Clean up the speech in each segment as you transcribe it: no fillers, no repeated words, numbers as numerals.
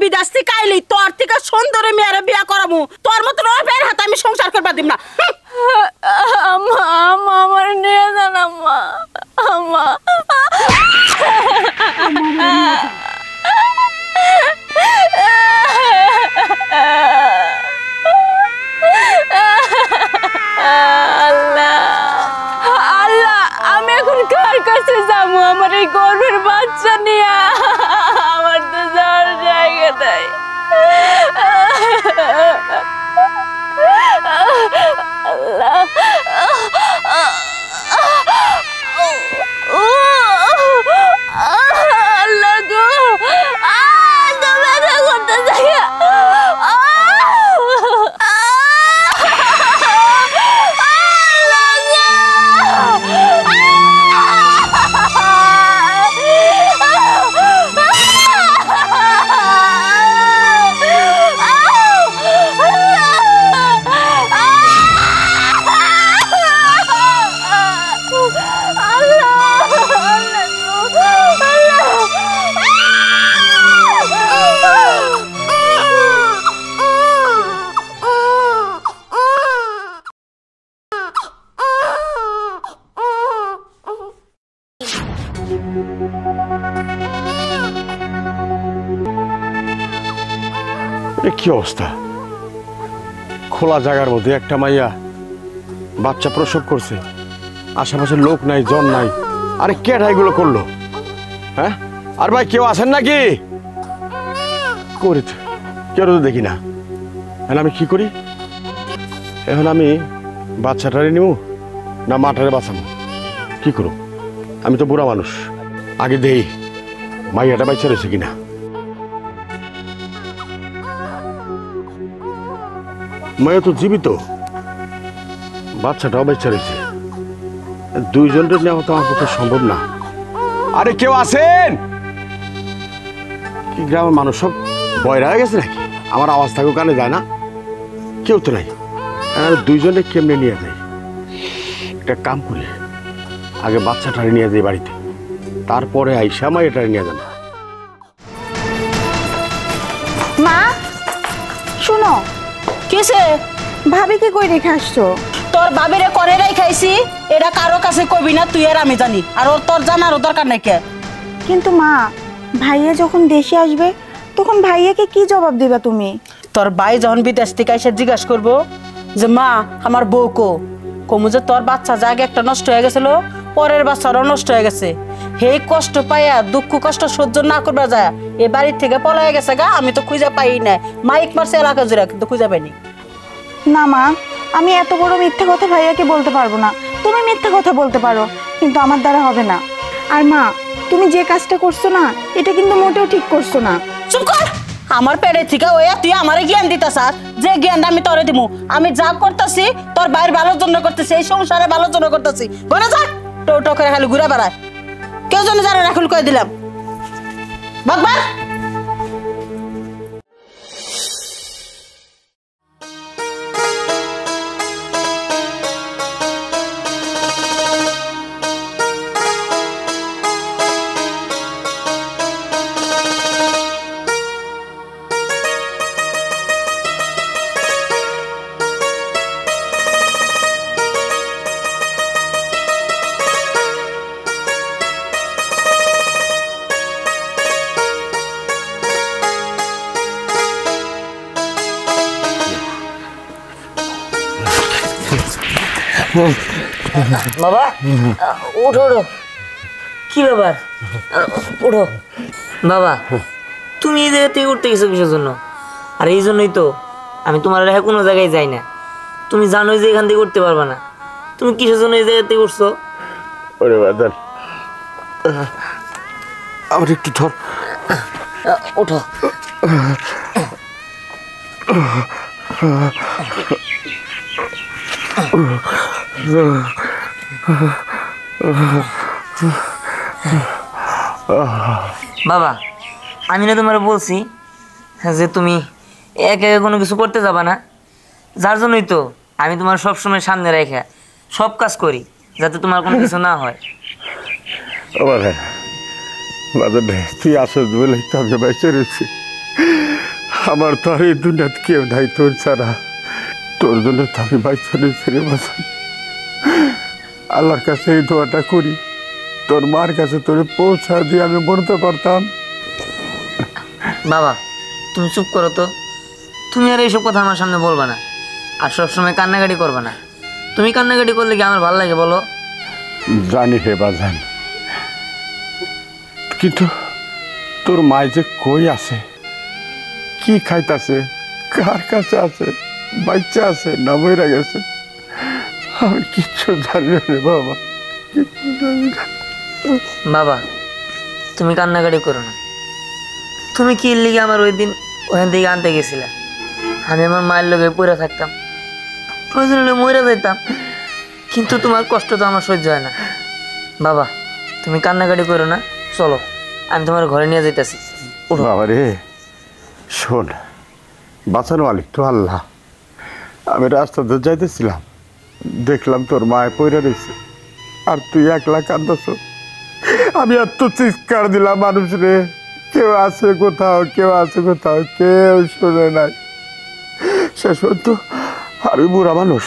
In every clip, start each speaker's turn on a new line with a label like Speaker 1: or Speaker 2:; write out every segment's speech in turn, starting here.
Speaker 1: বিদেশ থেকে আইলি তোর থেকে সুন্দরী মেয়েরে বিয়া করামু তোর মতন ওর বের হাতে আমি সংসার করবা দিব না
Speaker 2: আম্মা আম্মা আমার নিয়ে যান আম্মা আম্মা আল্লাহ আল্লাহ আমি এখন কার কাছে যাবো আমার এই গর্ভের বাচ্চা নিয়ে আমার তো যাওয়ার জায়গা নাই আল্লাহ আল্লাহ গো তো ব্যথা করতে যাই
Speaker 3: কি অবস্থা খোলা জায়গার মধ্যে একটা মাইয়া বাচ্চা প্রসব করছে আশেপাশে লোক নাই জন নাই আরে কে এগুলো করলো হ্যাঁ আর ভাই কেউ আছেন নাকি করি কেউ তো দেখি না এখন আমি কি করি এখন আমি বাচ্চাটারে নিব না মাটারে বাঁচাবো কি করব আমি তো বুড়া মানুষ আগে দেই মাইয়াটা বাচ্চা রয়েছে কিনা মায়া তো জীবিত বাচ্চাটাও বাচ্চা রয়েছে দুইজনের নেওয়া তো আমার পক্ষে সম্ভব না আরে কেউ আছেন কি গ্রামের মানুষ সব বয়রা হয়ে গেছে নাকি আমার আওয়াজ থাকেও কানে যায় না কেউ তো নাই দুইজনে কেমনে নিয়ে যাই একটা কাম করি আগে বাচ্চাটারে নিয়ে যাই বাড়িতে তারপরে আইসা মাইয়াটারে নিয়ে যান
Speaker 4: মা শুনো
Speaker 1: কিসে
Speaker 4: ভাবিকে কই রেখে আসছো
Speaker 1: তোর বাবিরে করে খাইছি এটা কারো কাছে কবি না তুই আর আমি জানি আর ওর তোর জানারও দরকার নাই কে
Speaker 4: কিন্তু মা ভাইয়া যখন দেশে আসবে তখন ভাইয়াকে কি জবাব দিবা তুমি
Speaker 1: তোর ভাই যখন বিদেশ থেকে এসে জিজ্ঞাসা করবো যে মা আমার বউ কমু যে তোর বাচ্চা জাগে একটা নষ্ট হয়ে গেছিল পরের বাচ্চারও নষ্ট হয়ে গেছে হে কষ্ট পাইয়া দুঃখ কষ্ট সহ্য না করবা যায় এ বাড়ির থেকে পলায় গেছে গা আমি তো খুঁজে পাই না মাইক মারছে এলাকা জুড়ে কিন্তু খুঁজে পাইনি
Speaker 4: না মা আমি এত বড় মিথ্যা কথা ভাইয়াকে বলতে পারবো না তুমি মিথ্যা কথা বলতে পারো কিন্তু আমার দ্বারা হবে না আর মা তুমি যে কাজটা করছো না এটা কিন্তু মোটেও ঠিক করছো না
Speaker 1: চুপ কর আমার পেটে থেকে ওয়া তুই আমারে জ্ঞান দিতাস যে জ্ঞানটা আমি তোরে দিমু আমি যা করতেছি তোর বাইরের ভালোর জন্য করতেছি এই সংসারে ভালোর জন্য করতেছি বলে যা টো করে খালি ঘুরে বেড়ায় কেউ জন্য যারা রাখুল করে দিলাম বাবা
Speaker 5: বাবা উঠো উঠো কি ব্যাপার উঠো বাবা তুমি এই জায়গা থেকে উঠতে গেছো কিসের জন্য আর এই জন্যই তো আমি তোমার রেখে কোনো জায়গায় যাই না তুমি জানোই যে এখান থেকে উঠতে পারবা না তুমি কিসের জন্য এই জায়গা থেকে উঠছো
Speaker 3: ওরে বাদান আমার একটু ধর
Speaker 5: উঠো বাবা আমি না তোমার বলছি যে তুমি একা একা কোনো কিছু করতে যাবা না যার জন্যই তো আমি তোমার সব সময় সামনে রেখে সব কাজ করি যাতে তোমার কোনো কিছু না হয়
Speaker 3: তুই আসো বলে তো আমি বেঁচে রয়েছি আমার তো আর এই দুনিয়াত কেউ নাই তোর ছাড়া। তোর জন্য তো আমি বাইচারে ছেড়ে বাঁচাই। আল্লাহর কাছে এই দোয়াটা করি, তোর মার কাছে তোরে পৌঁছা দিয়ে আমি মরতে পারতাম।
Speaker 5: বাবা তুমি চুপ করো তো, তুমি আর এইসব কথা আমার সামনে বলবা না, আর সবসময় কান্নাকাটি করবে না। তুমি কান্নাকাটি করলে কি আমার ভালো লাগে বলো?
Speaker 3: জানি হে বাজান, কিন্তু তোর মায় যে কই আছে, কি খাইতাছে, কার কাছে আছে, বাচ্চা আছে না মইরা গেছে, আমি কিচ্ছু জানি না রে বাবা, কিচ্ছু জানি না।
Speaker 5: বাবা তুমি কান্নাকাটি করো না। তুমি কি লিগে আমার ওই দিন ওখান থেকে আনতে গেছিলে? আমি আমার মায়ের লোকে পড়ে থাকতাম, প্রয়োজন হলে মরে যাইতাম, কিন্তু তোমার কষ্ট তো আমার সহ্য হয় না। বাবা তুমি কান্নাকাটি করো না, চলো আমি তোমার ঘরে নিয়ে যাইতেছি।
Speaker 3: বাবা রে শোন, বাঁচানো মালিক তো আল্লাহ। আমি রাস্তাতে যাইতেছিলাম, দেখলাম তোর মায়ে পইরা রয়েছে, আর তুই একলা কান্দাছ। আমি এত চিৎকার দিলাম মানুষ রে, কেউ আছে কোথাও, কেউ আছে কোথাও, কেউ শোনে নাই। শেষ পর্যন্ত আমি বুড়া মানুষ,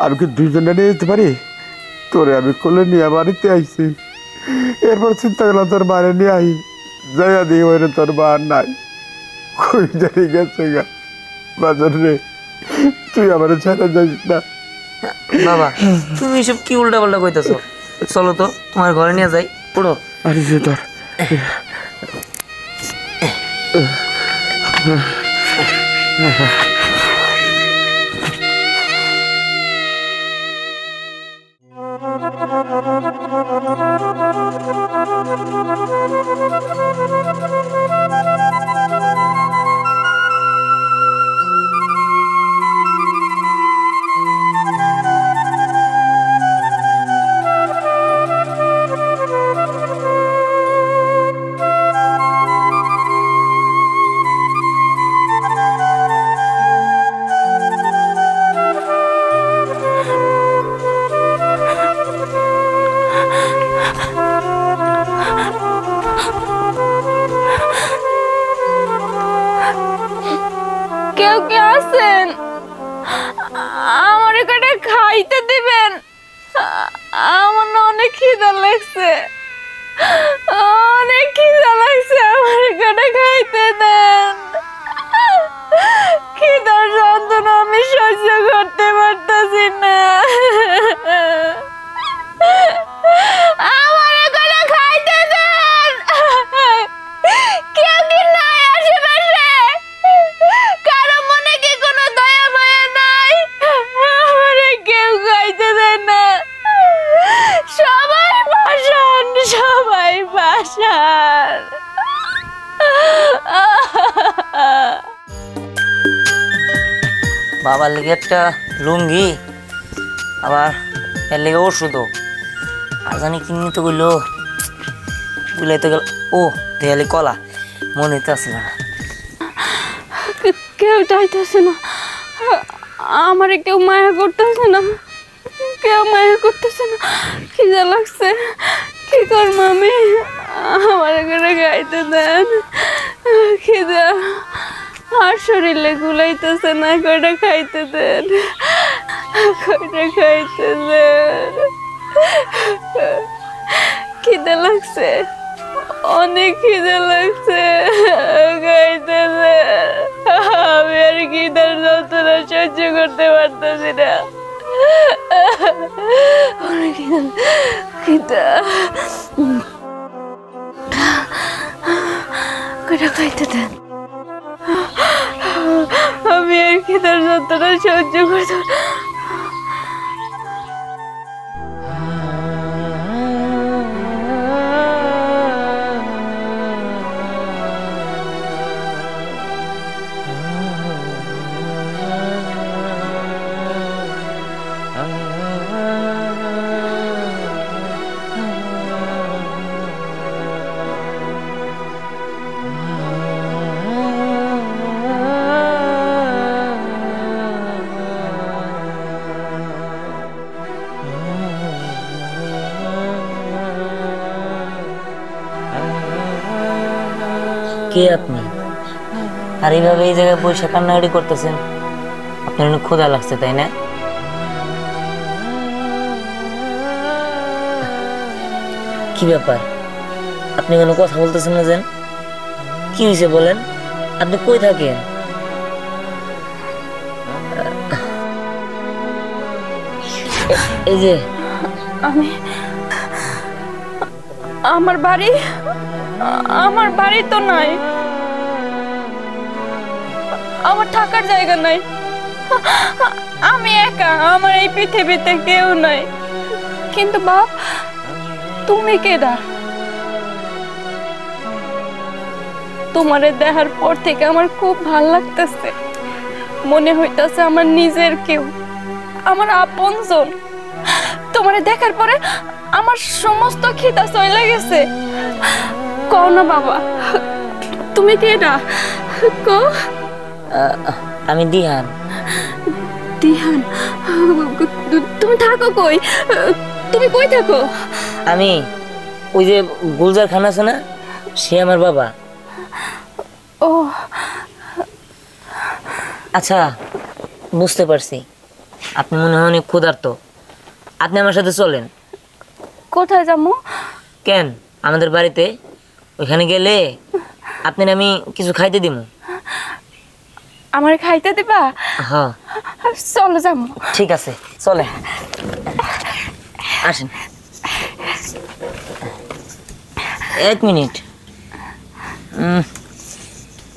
Speaker 3: আমি কি দুইজনে নিয়ে যেতে পারি? তোরে আমি কোলে নিয়ে বাড়িতে আইছি। এরপর চিন্তা করলাম তোর বাড়ি নিয়ে আই, যাইয়া দিই ওইরে তোর মা আর নাই, কই জানি গেছে গা। বাজার রে তুই আমার ছেড়ে যাইস না।
Speaker 5: বাবা তুমি এসব কি উল্টা পাল্টা কইতেছো? চলো তো তোমার ঘরে নিয়ে যাই, পড়ো।
Speaker 3: আরে যে ধর
Speaker 2: কেউ কে আছেন? আমার এখানে খাইতে দিবেন, আমার না অনেক খিদা লাগছে, অনেক খিদা লাগছে, আমার এখানে খাইতে দেন। খিদার যন্ত্রণা আমি সহ্য করতে পারতেছি না, আমার এখানে খাইতে দেন। কেউ কি নাই আশেপাশে? কারো মনে কি কোনো দয়া মায়া নাই? আমারে কেউ খাইতে দেয় না, সবাই বাসান, সবাই বাসান।
Speaker 5: বাবার লেগে একটা লুঙ্গি, আবার এর লেগে ওষুধও, আর জানি কিনি তো গেল বুঝলাইতে গেল। ও দেয়ালি কলা মনে হইতে আসছিল না।
Speaker 2: কেউ চাইতেছে না, আমারে কেউ মায়া করতেছে না, কেউ মায়া করতেছে না। খিদা লাগছে, কি করবো আমি? আমার এখানে খাইতে দেন, খিদা আর শরীরে গুলাইতেছে না, কয়টা খাইতে দেন, কয়টা খাইতে দেন। খিদা লাগছে, অনেক খিদা লাগছে, খাইতে দেন। আমি আর খিদার যন্ত্রণা সহ্য করতে পারতেছি না, অনেক খিদা, কয়টা খাইতে দেন। আমি আর খিদার যন্ত্রণা সহ্য করতে
Speaker 5: কে আপনি? আর এইভাবে এই জায়গায় বসে কান্নাকাটি করতেছেন, আপনার অনেক ক্ষুধা লাগছে তাই না? কি ব্যাপার, আপনি কোনো কথা বলতেছেন না যেন? কি হয়েছে বলেন, আপনি কই থাকেন? এই যে
Speaker 2: আমি আমার বাড়ি তো নাই, আমার থাকার জায়গা নাই, আমি একা, আমার এই পৃথিবীতে কেউ নাই। কিন্তু বাপ, তুমি কেডা? তোমারে দেখার পর থেকে আমার খুব ভাল লাগতেছে, মনে হইতাছে আমার নিজের কেউ, আমার আপনজন। তোমারে দেখার পরে আমার সমস্ত খিদা চলে গেছে। কও না বাবা, তুমি কেডা? কও।
Speaker 5: আমি দিহান।
Speaker 2: দিহান? তুমি থাকো কই? তুমি কই থাকো?
Speaker 5: আমি ওই যে গুলজার খান আছে না, সে আমার বাবা।
Speaker 2: ও
Speaker 5: আচ্ছা, বুঝতে পারছি আপনি মনে হয় অনেক ক্ষুধার্ত। আপনি আমার সাথে চলেন।
Speaker 2: কোথায় যাবো?
Speaker 5: কেন, আমাদের বাড়িতে। ওইখানে গেলে আপনার আমি কিছু খাইতে দিব।
Speaker 2: আমার খাইতে দিবা?
Speaker 5: হ্যাঁ
Speaker 2: চলো যাবো।
Speaker 5: ঠিক আছে, চলে আসেন। 1 মিনিট।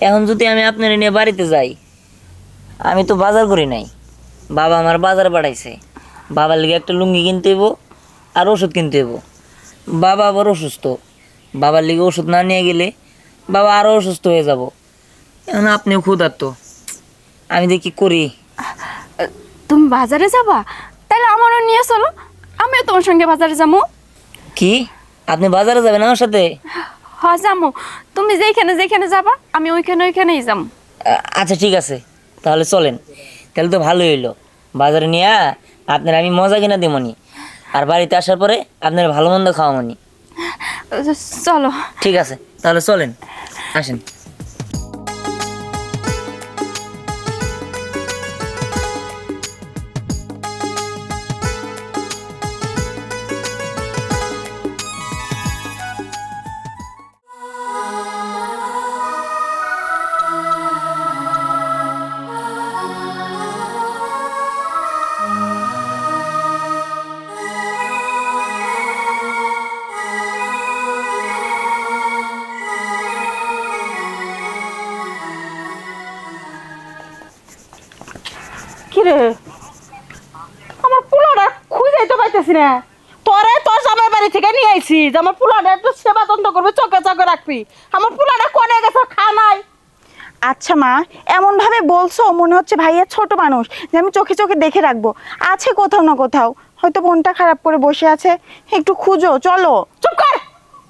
Speaker 5: এখন যদি আমি আপনার নিয়ে বাড়িতে যাই, আমি তো বাজার করি নাই, বাবা আমার বাজার পাঠাইছে। বাবার লিগে একটা লুঙ্গি কিনতে হইব আর ওষুধ কিনতে হইব। বাবা আবার অসুস্থ, বাবার লিগে ওষুধ না নিয়ে গেলে বাবা আরও অসুস্থ হয়ে যাব। এখন আপনিও ক্ষুধার্ত, আমি দেখি করি।
Speaker 2: তুমি বাজারে যাবা? তাহলে আমারও নিয়ে চলো, আমিও তোমার সঙ্গে বাজারে যাবো।
Speaker 5: কি, আপনি বাজারে যাবেন আমার সাথে?
Speaker 2: হ্যাঁ যাবো, তুমি যেখানে যেখানে যাবা আমি ওইখানেই যাবো।
Speaker 5: আচ্ছা ঠিক আছে, তাহলে চলেন। তাহলে তো ভালোই হইলো, বাজারে নিয়ে আপনার আমি মজা কিনা দেবনি, আর বাড়িতে আসার পরে আপনার ভালো মন্দ খাওয়ামনি।
Speaker 2: চলো।
Speaker 5: ঠিক আছে, তাহলে চলেন, আসেন।
Speaker 1: কিরে, আমার পোলাটা খুঁজেই তো পাইতেছি না। তোরে তোর জামাই বাড়ি থেকে নিয়ে আইছি যে আমার পোলাটা একটু সেবা যত্ন করবি, চোখে চোখে রাখবি। আমার পোলাটা কোনে গেছে, খা নাই।
Speaker 4: আচ্ছা মা, এমন ভাবে বলছো মনে হচ্ছে ভাইয়া ছোট মানুষ, যে আমি চোখে চোখে দেখে রাখবো। আছে কোথাও না কোথাও, হয়তো মনটা খারাপ করে বসে আছে, একটু খুঁজো, চলো।
Speaker 1: চুপ কর,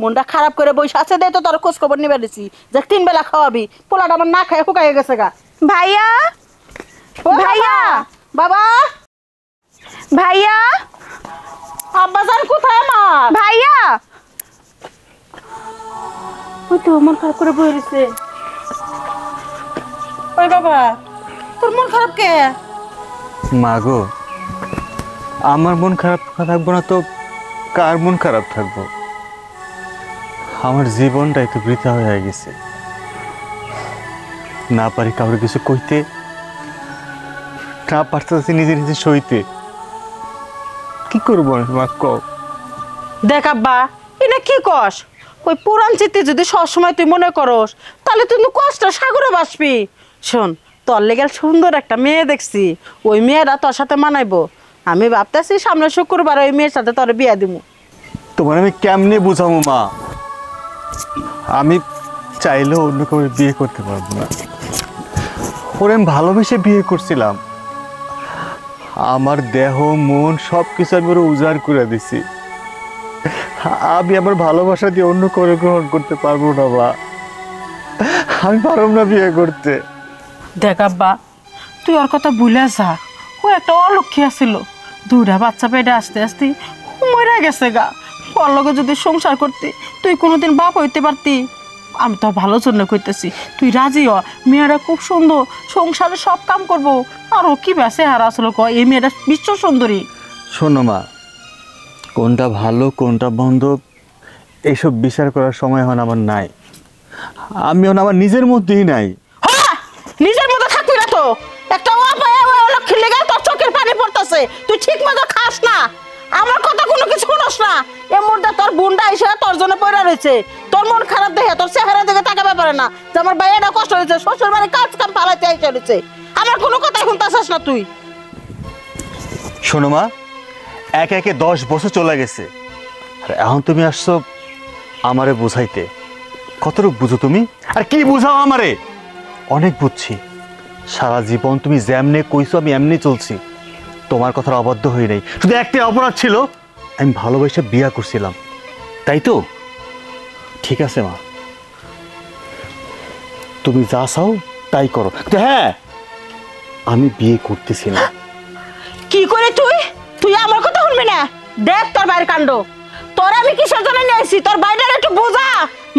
Speaker 1: মনটা খারাপ করে বসে আছে দে তো, তোর খোঁজ খবর নিবে দিছি যে 3 বেলা খাওয়াবি। পোলাটা আমার না খায় শুকাই গেছে গা।
Speaker 4: ভাইয়া,
Speaker 1: ও
Speaker 4: ভাইয়া,
Speaker 1: বাবা,
Speaker 4: ভাইয়া,
Speaker 1: আব্বাজান কোথায় আমার?
Speaker 4: ভাইয়া।
Speaker 1: ওই তো মন খারাপ করে বই রয়েছে। ওই বাবা, তোর মন খারাপ কে?
Speaker 6: মা গো, আমার মন খারাপ থাকবো না তো কার মন খারাপ থাকবো? আমার জীবনটাই তো বৃথা হয়ে গেছে। না পারি কাউকে কিছু কইতে, না পারতেছি নিজে নিজে সইতে। কি করবো মা কও?
Speaker 1: দেখ আব্বা, এটা কি কস? ওই পুরান চিত্তে যদি সবসময় তুই মনে করস, তাহলে তুই কষ্ট সাগরে বাসবি। শোন, তোর লেগে সুন্দর একটা মেয়ে দেখছি, ওই মেয়েরা তোর সাথে মানাইবো। আমি ভাবতেছি সামনে শুক্রবার ওই মেয়ের সাথে তোর বিয়া দিব।
Speaker 6: তোমার আমি কেমনে বুঝাবো মা? আমি চাইলেও অন্য কাউকে বিয়ে করতে পারবো না। ওরে আমি ভালোবেসে বিয়ে করছিলাম, আমার দেহ মন সব কিছু আমি ওরা উজাড় করে দিছি। আমি আমার ভালোবাসা দিয়ে অন্য করে গ্রহণ করতে পারবো না মা, আমি পারব না বিয়ে করতে।
Speaker 1: দেখ আব্বা, তুই ওর কথা ভুলে যা। ও একটা অলক্ষী আছিল, 2টা বাচ্চা পেটে আসতে আসতে মরে গেছে গা। ওর লগে যদি সংসার করতি, তুই কোনোদিন বাপ হইতে পারতি? আমি তো ভালো জন্য কইতেছি, তুই রাজি হ। মেয়েরা খুব সুন্দর, সংসারে সব কাম করবো। আর ও কি বেসে হারা আসলো ক, এই মেয়েটা বিশ্ব সুন্দরী।
Speaker 6: শোনো মা, কোনটা ভালো কোনটা মন্দ এইসব বিচার করার সময় এখন আমার নাই। আমি এখন আমার নিজের মধ্যেই নাই।
Speaker 1: হ্যাঁ, নিজের মতো থাকবি না তো। একটা লক্ষ্মী লেগে তোর চোখের পানি পড়তেছে, তুই ঠিক মতো খাস না, আমার কথা কোনো কিছু শুনস না। এর মধ্যে তোর বুনটা এসে তোর জন্য পড়ে রয়েছে, তোর মন খারাপ দেখে, তোর চেহারা দেখে তাকাবে পারে না যে আমার ভাইয়েরা কষ্ট হয়েছে, শ্বশুর বাড়ি কাজ কাম পালাইতে এসে রয়েছে। আমার কোনো কথা শুনতেছিস না তুই।
Speaker 6: শোনো মা, একে একে 10 বছর চলে গেছে, আর এখন তুমি আসছো আমারে বুঝাইতে। কতটুকু বুঝো তুমি? আর কি বুঝাও আমারে? অনেক বুঝছি। সারা জীবন তুমি যেমনে কইছো আমি এমনি চলছি, তোমার কথার অবাধ্য হই নাই। শুধু একটা অপরাধ ছিল, আমি ভালোবেসে বিয়া করছিলাম, তাই তো? ঠিক আছে মা, তুমি যা চাও তাই করো। হ্যাঁ, আমি বিয়ে করতেছি না।
Speaker 1: কি করে তুই তুই আমার কথা শুনবি না? দেখ তোর বাইরের কাণ্ড। তোর আমি কিসের জন্য নিয়ে আসছি, তোর বাইরের একটু বোঝা।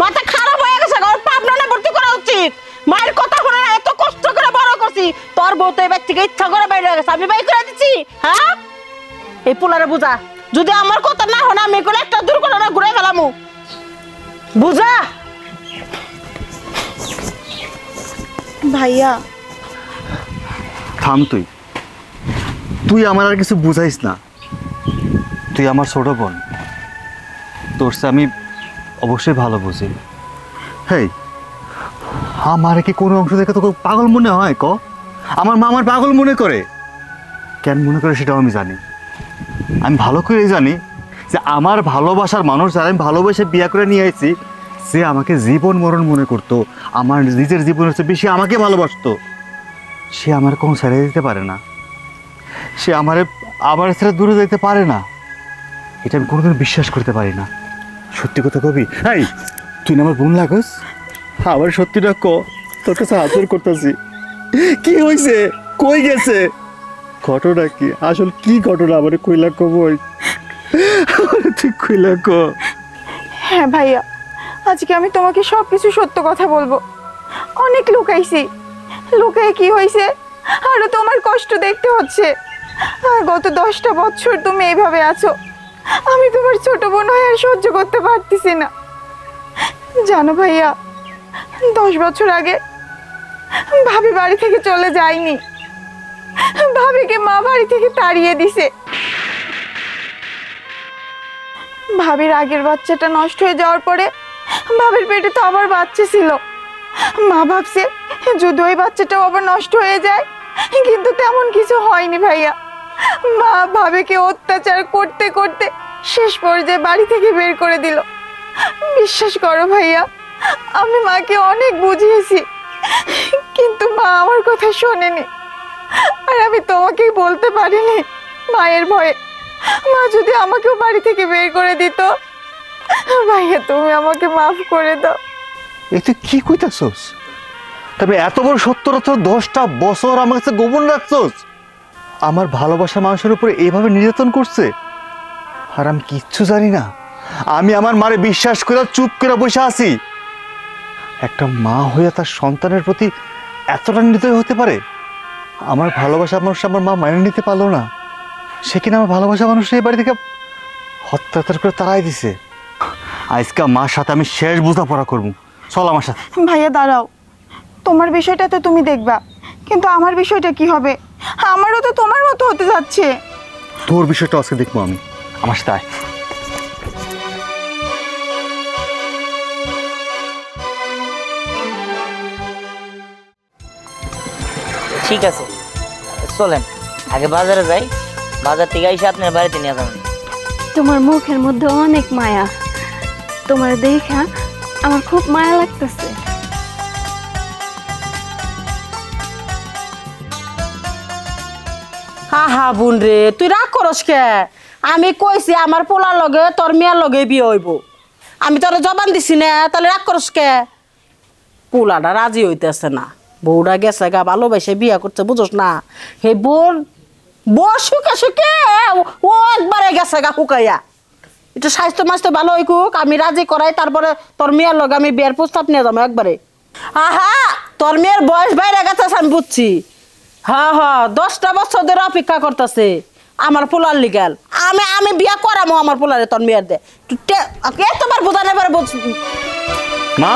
Speaker 1: মাথা খারাপ হয়ে গেছে, ওর পাবনা ভর্তি করা উচিত। মায়ের কথা শুনে না, এত কষ্ট করে বড় করছি, তোর বউ তো এবার থেকে ইচ্ছা করে বাইরে হয়ে গেছে, আমি বাই করে দিচ্ছি। হ্যাঁ, এই পোলারে বুঝা। যদি আমার কথা না শোনা, আমি এগুলো একটা দুর্ঘটনা ঘুরে ফেলামু, বুঝা।
Speaker 4: ভাইয়া,
Speaker 6: থাম, তুই তুই আমার আর কিছু বুঝাইস না। তুই আমার ছোট বোন, তোর সে আমি অবশ্যই ভালো বুঝি। হেই, আমার কি কোনো অংশ দেখে তোকে পাগল মনে হয়? ক, আমার মা আমার পাগল মনে করে কেন মনে করে সেটাও আমি জানি। আমি ভালো করেই জানি যে আমার ভালোবাসার মানুষ যারা আমি ভালোবেসে বিয়ে করে নিয়ে আসছি, সে আমাকে জীবন মরণ মনে করতো, আমার নিজের জীবনের চেয়ে বেশি আমাকে ভালোবাসতো। সে আমার কোনো ছেড়ে দিতে পারে না, সে আমার ছেড়ে দূরে যেতে পারে না। এটা আমি কোনোদিন বিশ্বাস করতে পারি না। সত্যি কথা কবি, এই তুই না আমার বোন লাগস, আমার সত্যিটা ক, তোর কাছে হাজির করতেছি। কি হয়েছে, কই গেছে, ঘটনা কি, আসল কি ঘটনা আমার কইলা কবই, তুই কইলা ক।
Speaker 4: হ্যাঁ ভাইয়া, আজকে আমি তোমাকে সব কিছু সত্য কথা বলবো। অনেক লুকাইছি, লুকায় কি হয়েছে, আরো তোমার কষ্ট দেখতে হচ্ছে। আর গত 10টা বছর তুমি এইভাবে আছো, আমি তোমার ছোট বোন হয়ে আর সহ্য করতে পারতেছি না। জানো ভাইয়া, 10 বছর আগে ভাবি বাড়ি থেকে চলে যায়নি, ভাবিকে মা বাড়ি থেকে তাড়িয়ে দিছে। ভাবির আগের বাচ্চাটা নষ্ট হয়ে যাওয়ার পরে ভাবির পেটে তো আবার বাচ্চা ছিল। মা ভাবছে যদি ওই বাচ্চাটাও আবার নষ্ট হয়ে যায়, কিন্তু তেমন কিছু হয়নি ভাইয়া। মা ভাবিকে অত্যাচার করতে করতে শেষ পর্যায়ে বাড়ি থেকে বের করে দিল। বিশ্বাস করো ভাইয়া, আমি মাকে অনেক বুঝিয়েছি, কিন্তু মা আমার কথা শোনেনি। আর আমি তোমাকেই বলতে পারিনি মায়ের ভয়ে। মা যদি আমাকেও বাড়ি থেকে বের করে দিত। ভাইয়া, তুমি আমাকে মাফ করে দাও।
Speaker 6: তুই কি কইতাছস? তবে এত বড় সত্যটা তো 10টা বছর আমার কাছে গোপন রাখছস। আমার ভালোবাসার মানুষের উপরে এইভাবে নির্যাতন করছে, আর আমি কিচ্ছু জানি না। আমি আমার মারে বিশ্বাস করে চুপ করে বসে আছি। একটা মা হয়ে তার সন্তানের প্রতি এতটা নির্দয় হতে পারে? আমার ভালোবাসার মানুষ আমার মা মেনে নিতে পারলো না, সে কিনা আমার ভালোবাসা মানুষ এই বাড়ি থেকে হত্যাচার করে তাড়াই দিছে। আজকে মার সাথে আমি শেষ বোঝাপড়া করবো, চল আমার সাথে।
Speaker 4: ভাইয়া দাঁড়াও, তোমার বিষয়টা তো তুমি দেখবা, কিন্তু আমার বিষয়টা কি হবে? আমারও তো তোমার মতো হতে যাচ্ছে।
Speaker 6: তোর বিষয়টা আজকে দেখবো আমি, আমার সাথে আয়।
Speaker 5: ঠিক আছে, চলেন আগে বাজারে যাই, বাজার থেকে এসে আপনার বাড়িতে নিয়ে যাবেন।
Speaker 2: তোমার মুখের মধ্যে অনেক মায়া, তোমার দেখা আমার খুব মায়া লাগতেছে।
Speaker 1: হা হা বোন রে, তুই রাগ করস কে? আমি কইছি আমার পোলার লগে তোর মেয়ের লগে বিয়ে হইব, আমি তোর জবান দিছি না, তাহলে রাগ করস কে? পোলাটা রাজি হইতেছে না, বউটা গেছে গা ভালোবাসে বিয়া করছে, বুঝোস না? হে বোন, বউ শুকে শুকে ও একবারে গেছে গা শুকাইয়া। একটু স্বাস্থ্য মাস্ত ভালো হইকুক, আমি রাজি করাই, তারপরে তোর মেয়ের লগে আমি বিয়ের প্রস্তাব নিয়ে যাবো একবারে। আহা, তোর মেয়ের বয়স বাইরে গেছে আমি বুঝছি। হ্যাঁ হ্যাঁ, 10টা বছর ধরে অপেক্ষা করতেছে আমার পোলার লিগাল। আমি বিয়া করামো আমার পোলারে তোর মেয়ের দে। এতবার বোঝা নেবার
Speaker 6: মা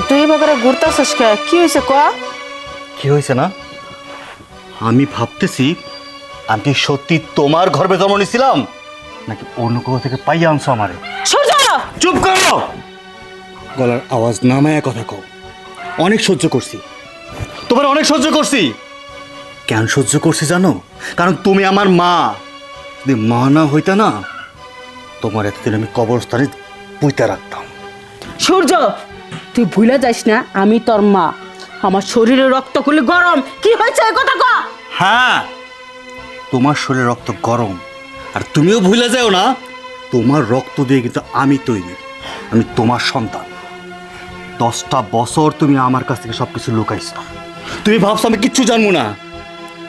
Speaker 1: তুই এবার ঘুরতেছিস কে? কি হয়েছে ক?
Speaker 6: কি হয়েছে না? আমি ভাবতেছি আমি সত্যি তোমার গর্ভে জন্ম নিছিলাম নাকি অন্য কোথাও থেকে পাইয়া আনছো আমারে।
Speaker 1: সূর্য,
Speaker 6: চুপ করো, গলার আওয়াজ নামায় কথা কও। অনেক সহ্য করছি, তোমার অনেক সহ্য করছি। কেন সহ্য করছি জানো? কারণ তুমি আমার মা। যদি মা না হইতা না, তোমার এতদিন আমি কবরস্থানে পুঁতে রাখতাম।
Speaker 1: সূর্য, তুই ভুলে যাস না আমি তোর মা। আমার শরীরে রক্ত খুলে গরম। কি হয়েছে এই কথা ক?
Speaker 6: হ্যাঁ, তোমার শরীরে রক্ত গরম, আর তুমিও ভুলে যাও না তোমার রক্ত দিয়ে কিন্তু আমি তৈরি। আমি তোমার সন্তান। 10টা বছর তুমি আমার কাছ থেকে সবকিছু লুকাইছো। তুমি ভাবছো আমি কিচ্ছু জানবো না।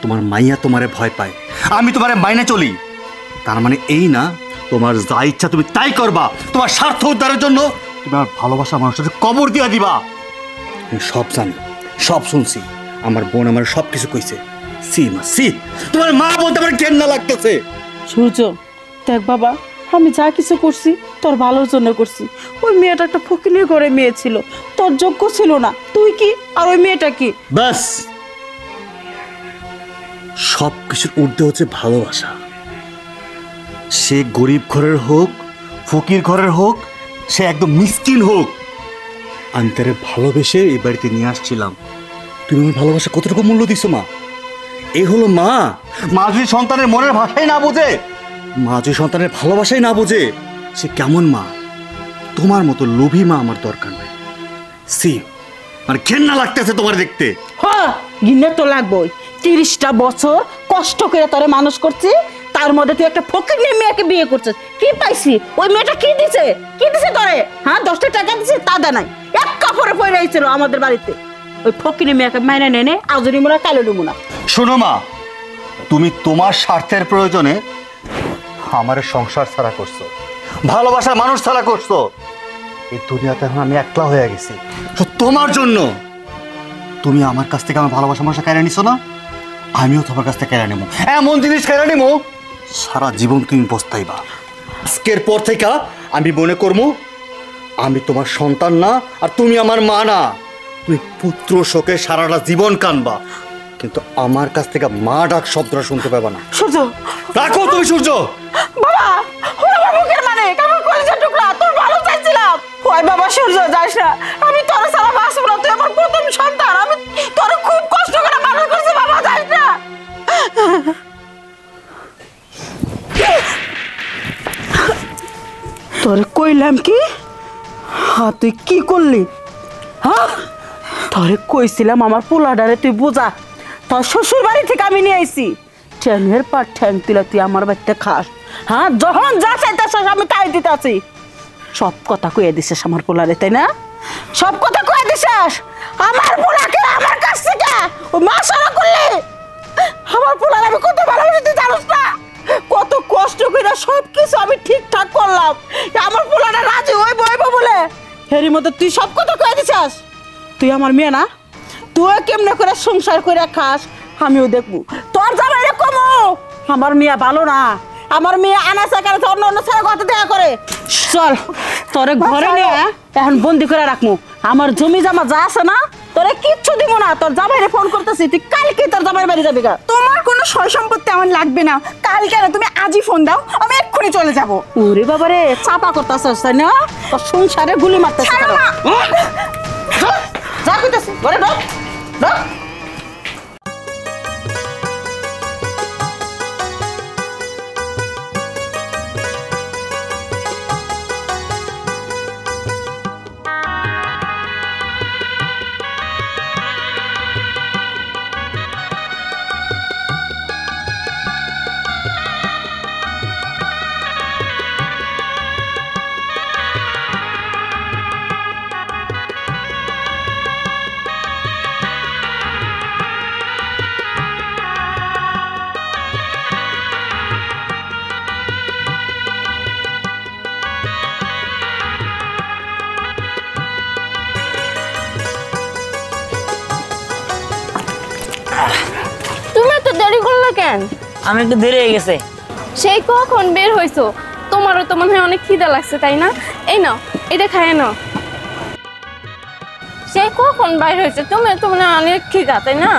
Speaker 6: তোমার মাইয়া তোমারে ভয় পায়, আমি তোমারে মাইনে চলি। তার মানে এই না তোমার যা ইচ্ছা তুমি তাই করবা। তোমার স্বার্থ উদ্ধারের জন্য তুমি আমার ভালোবাসা মানুষের কবর দিয়া দিবা। আমি সব জানি, সব শুনছি। আমার বোন আমার সব কিছু কইছে। সি মা সি, তোমার মা বলতে আমার ঘেন্না লাগতেছে।
Speaker 1: সূর্য, দেখ বাবা, আমি যা কিছু করছি তোর ভালোর জন্য করছি। ওই মেয়েটা একটা ফকিনের ঘরে মেয়ে ছিল, তোর যোগ্য ছিল না। তুই কি আর ওই মেয়েটা কি?
Speaker 6: বাস, সব কিছুর ঊর্ধ্বে হচ্ছে ভালোবাসা। সে গরিব ঘরের হোক, ফকির ঘরের হোক, সে একদম মিসকিন হোক, আমি তারে ভালোবেসে এই বাড়িতে নিয়ে আসছিলাম। তুমি আমার ভালোবাসা কতটুকু মূল্য দিছো মা? এই হলো মা। মা যদি সন্তানের মনের ভাষাই না বোঝে, মা যদি সন্তানের ভালোবাসাই না বোঝে, সে কেমন মা? তোমার মতো লোভী মা আমার দরকার নাই। সি, মানে ঘেন্না লাগতেছে তোমার দেখতে।
Speaker 1: হ্যাঁ, গিন্নে তো লাগবই। 30টা বছর কষ্ট করে তোরে মানুষ করছি, তার মধ্যে তুই একটা ফকিনের মেয়েকে বিয়ে করছিস। কি পাইছি? ওই মেয়েটা কি দিছে? কি দিছে তোরে? হ্যাঁ, 10টা টাকা দিছে তা দা নাই। এক কাপড়ে পরে আইছিল আমাদের বাড়িতে। ওই ফকিনের মেয়েকে মাইনে নেনে আজরি মোনা কালো নিমুনা।
Speaker 6: শোনো মা, তুমি তোমার স্বার্থের প্রয়োজনে আমার সংসার ছাড়া করছো, ভালোবাসার মানুষ ছাড়া করছো। এই দুনিয়াতে এখন আমি একলা হয়ে গেছি তো তোমার জন্য। তুমি আমার কাছ থেকে আমার ভালোবাসা মানুষটা কেড়ে নিছো না, আমিও তোমার কাছ থেকে কেড়ে নেবো। এমন জিনিস কেড়ে নেবো সারা জীবন তুমি পস্তাইবা। আজকের পর থেকে আমি মনে করবো আমি তোমার সন্তান না, আর তুমি আমার মা না। তুমি পুত্র শোকে সারাটা জীবন কানবা, কিন্তু আমার কাছ থেকে মা ডাক শব্দটা শুনতে পাবা না।
Speaker 1: সূর্য,
Speaker 6: রাখো তুমি সূর্য।
Speaker 1: বাবা, ওই আমার মুখের মানে আমার কলেজের টুকরা, তোর ভালো চাইছিলাম। ওই বাবা সূর্য, যাস না। আমি তোর সারা বাঁচব না। তুই আমার প্রথম সন্তান। আমি তোর খুব কষ্ট করে মানুষ করছি। বাবা, যাস না। তোরে কইলাম কি? হ্যাঁ, তুই কি করলি? হ্যাঁ, তোরে কইছিলাম আমার পোলাডারে তুই বোঝা। তোর শ্বশুর বাড়ি থেকে আমি নিয়ে আইছি। ঠ্যাংয়ের পর ঠ্যাং তুলে তুই আমার বাড়িতে খাস। হ্যাঁ, যখন যা চাইতেছ আমি তাই দিতে আছি। সব কথা কয়ে দিছিস আমার পোলারে, তাই না? সব কথা কয়ে দিছিস আমার পোলাকে আমার কাছ থেকে ও মা সারা করলে। আমার পোলার আমি কত ভালোবাসি তুই জানিস না? কত কষ্ট করে সব কিছু আমি ঠিকঠাক করলাম, আমার পোলাটা রাজি হইব বলে। এরই মধ্যে তুই সব কথা কয়ে দিছিস। তুই আমার মেয়ে না? তুই কেমনে করে সংসার করে খাস আমিও দেখবো। তোর জামাই এরকম, আমার মেয়ে ভালো না। আমার মেয়ে আনাচা করে অন্য অন্য ছেলে কথা দেখা করে। চল, তোরে ঘরে নিয়ে এখন বন্দি করে রাখবো। আমার জমি জমা যা আছে না, তোরে কিচ্ছু দিব না। তোর জামাইরে ফোন করতেছি, তুই কালকে তোর জামাইয়ের বাড়ি যাবি গা।
Speaker 4: তোমার কোনো সয় সম্পত্তি আমার লাগবে না। কাল কেন, তুমি আজই ফোন দাও, আমি এক্ষুনি চলে যাব।
Speaker 1: ওরে বাবারে, চাপা করতেছিস তাই না? তোর সংসারে গুলি মারতেছিস।
Speaker 4: ছাড়ো না।
Speaker 1: যা কইতাছি, ঘরে ঢোক ঢোক।
Speaker 2: তুমি তো দেরি করলে কেন?
Speaker 5: আমি একটু দেরি হয়ে গেছে।
Speaker 2: সেই কখন বের হইছো? তোমারও তো মনে হয় অনেক খিদা লাগছে, তাই না? এই নাও, এটা খায় নাও। সেই কখন বাইর হয়েছে, তুমি তো মনে হয় অনেক খিদা, তাই না?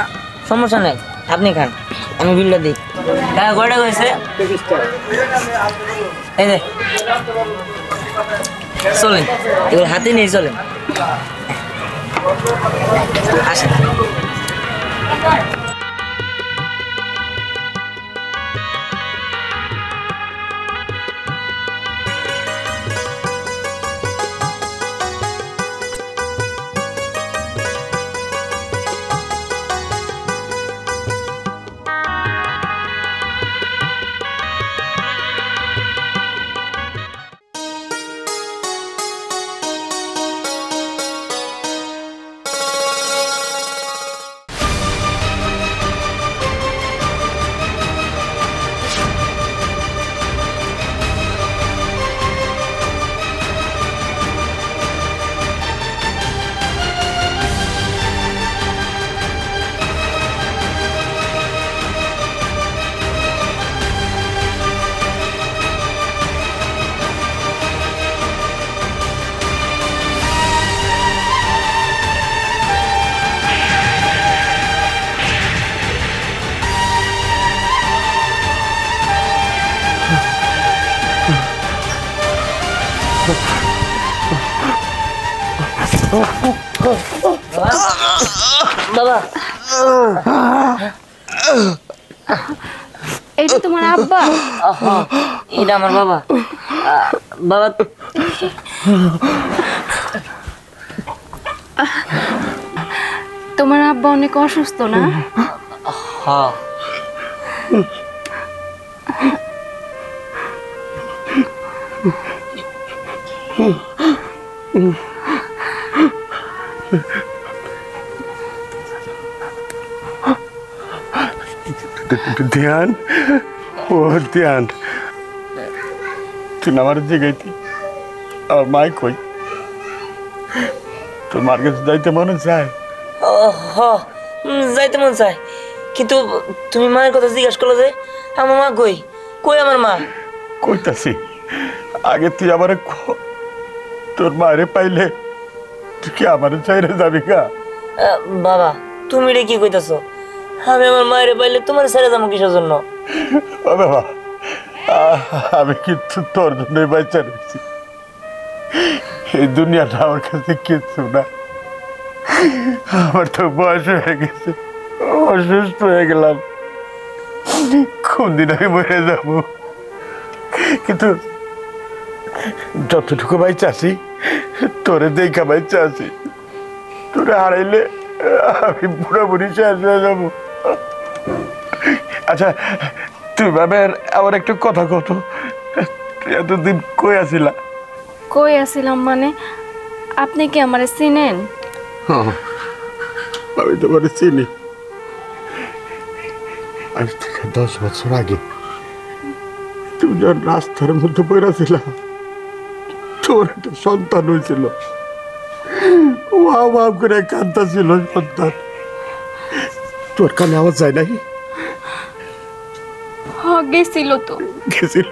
Speaker 5: সমস্যা নেই, আপনি খান, আমি বিলটা দিই। টাকা কয়টা হয়েছে? এই যে চলেন, এগুলো হাতে নিয়ে চলেন, আসেন। বাবা,
Speaker 2: এইটা তোমার আব্বা?
Speaker 5: এটা আমার বাবা। বাবা,
Speaker 2: তোমার আব্বা অনেক অসুস্থ না?
Speaker 5: হ্যাঁ।
Speaker 3: ধ্যান, ও ধ্যান, তুই আমার জিগাইতি আর মাই কই? তোর মার কাছে যাইতে মনে চায়?
Speaker 5: যাইতে মন চায়, কিন্তু তুমি মায়ের কথা জিজ্ঞাসা করলো যে আমার মা কই? কই আমার মা?
Speaker 3: কইতাছি, আগে তুই আমারে তোর মারে পাইলে তুই কি আমারে চাইরে যাবি গা?
Speaker 5: বাবা, তুমি রে কি কইতাছো? আমি আমার মায়ের পাইলে তোমার ছেড়ে যাবো কিসের জন্য?
Speaker 3: ও বাবা, আমি কিন্তু তোর জন্যই বাচ্চা রয়েছি। এই দুনিয়াটা আমার কাছে কিচ্ছু না। আমার তো বয়স হয়ে গেছে, অসুস্থ হয়ে গেলাম, কোন দিন আমি মরে যাব। কিন্তু যতটুকু বাচ্চা আছি, তোরে দেখা বাচ্চা আছি। তোরে হারাইলে আমি পুরোপুরি শেষ হয়ে যাবো। আচ্ছা, তুই ভাবে আমার একটু কথা কত, এতদিন কই আসিলা?
Speaker 2: কই আছিলাম মানে? আপনি কি আমারে চিনেন?
Speaker 3: আমি তোমার চিনি। আজ থেকে 10 বছর আগে তুমি যখন রাস্তার মধ্যে পড়েছিল, তোর একটা সন্তান হয়েছিল, ওয়াও ওয়াও করে কাঁদতা ছিল সন্তান। তোর কানে আওয়াজ যায় নাই?
Speaker 2: গেছিল তো,
Speaker 3: গেছিল।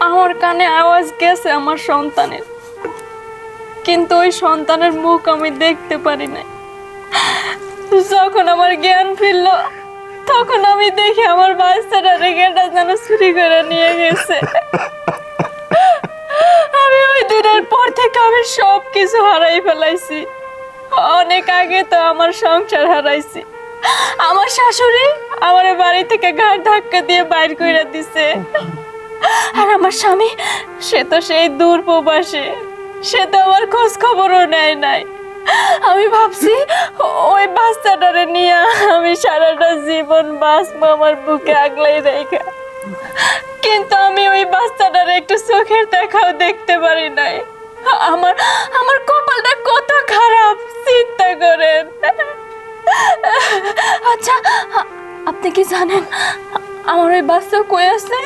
Speaker 2: আমার কানে আওয়াজ গেছে আমার সন্তানের, কিন্তু ওই সন্তানের মুখ আমি দেখতে পারি নাই। যখন আমার জ্ঞান ফিরল, তখন আমি দেখি আমার বাচ্চাটা রেগেটা যেন চুরি করে নিয়ে গেছে। আমি ওই দিনের পর থেকে আমি সব কিছু হারাই ফেলাইছি। অনেক আগে তো আমার সংসার হারাইছি। আমার শাশুড়ি আমার বাড়ি থেকে ঘাড় ধাক্কা দিয়ে বাইর করে দিছে। আর আমার স্বামী, সে তো সেই দূর প্রবাসে, সে তো আমার খোঁজ খবরও নেয় নাই। আমি ভাবছি ওই বাচ্চাটারে নিয়ে আমি সারাটা জীবন বাঁচবো আমার বুকে আগলাই রেখে, কিন্তু আমি ওই বাচ্চাটারে একটু চোখের দেখাও দেখতে পারি নাই। আমার আমার কপালটা কত খারাপ, চিন্তা করেন। আচ্ছা, আপনি কি জানেন আমার ওই বাচ্চা কই আছে?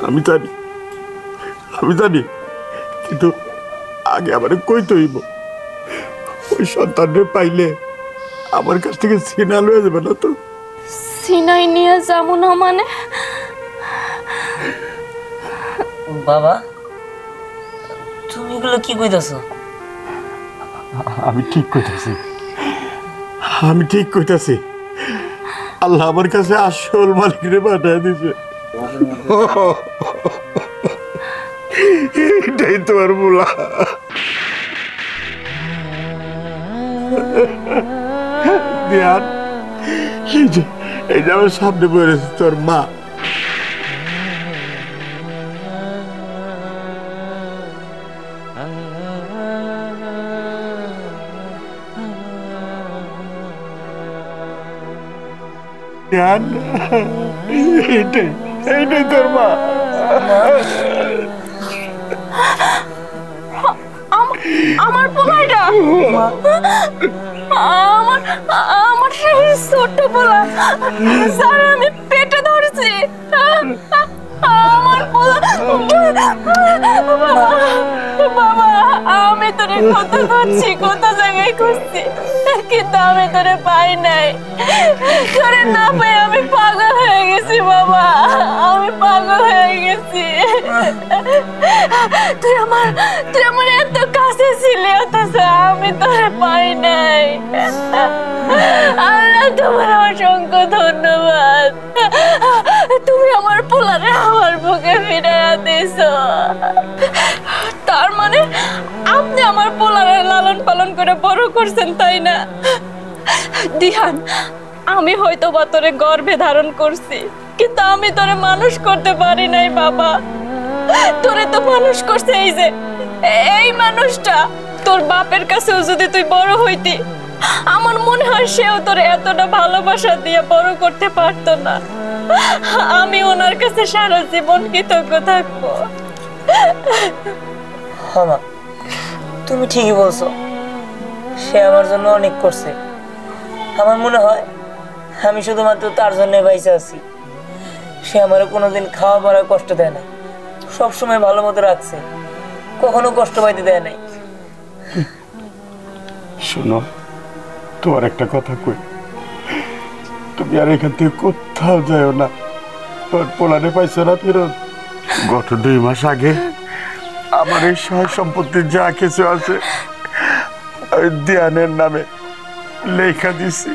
Speaker 3: আমি জানি, আমি জানি, কিন্তু আগে আমার কইতে হইব। ওই সন্তানরে পাইলে আমার কাছ থেকে ছিনাল হয়ে যাবে না তো?
Speaker 2: সিনাই নিয়ে যাবো না মানে?
Speaker 5: বাবা তুমি এগুলো কি কইতাছো?
Speaker 3: আমি ঠিক কইতাছি, আমি ঠিক কইতাছি। আল্লাহ আমার কাছে আসল মালিকরে পাঠায় দিছে। এটাই তোমার বলা। ধ্যান, এই যে আমার সামনে পড়েছে তোর মা। ধ্যান, এইটাই এইটাই তোর মা।
Speaker 2: আমার পোলাটা, আমার আমার সেই ছোট্ট পোলা স্যার আমি পেটে ধরছি। আমার পোলা বাবা, আমি তোরে কত করছি, কত জায়গায় করছি, কিন্তু আমি তোরে পাই নাই। তোরে না পাই আমি পাগল হয়ে গেছি বাবা, আমি পাগল হয়ে গেছি। তুই আমার এত কাছে ছিলি, অথচ আমি তোরে পাই নাই। আল্লাহ তোমার অসংখ্য ধন্যবাদ, তুমি আমার পোলারে আমার বুকে ফিরাইয়া দিছো। তার মানে আপনি আমার পোলারে লালন পালন করে বড় করছেন, তাই না? দিহান, আমি হয়তো বা তোরে গর্ভে ধারণ করছি, কিন্তু আমি তোরে মানুষ করতে পারি নাই বাবা। তোরে তো মানুষ করছে এই মানুষটা। তোর বাপের কাছেও যদি তুই বড় হইতি, আমার মনে হয় সেও তোরে এতটা ভালোবাসা দিয়ে বড় করতে পারতো না। আমি ওনার কাছে সারা জীবন কৃতজ্ঞ থাকবো।
Speaker 5: হ্যাঁ মা, তুমি ঠিকই বলছো, সে আমার জন্য অনেক করছে। আমার মনে হয় আমি শুধুমাত্র তার জন্য বাইসে আছি। সে আমার কোনোদিন খাওয়া পড়ার কষ্ট দেয় না, সবসময় ভালো মতো রাখছে, কখনো কষ্ট পাইতে দেয় নাই।
Speaker 3: শোনো, তোমার একটা কথা কই, তুমি আর এখান থেকে কোথাও যাও না। তোর পোলারে পাইছো না ফেরত? গত 2 মাস আগে আমার এই সহায় সম্পত্তির যা কিছু আছে ওই ধ্যানের নামে লেখা দিছি।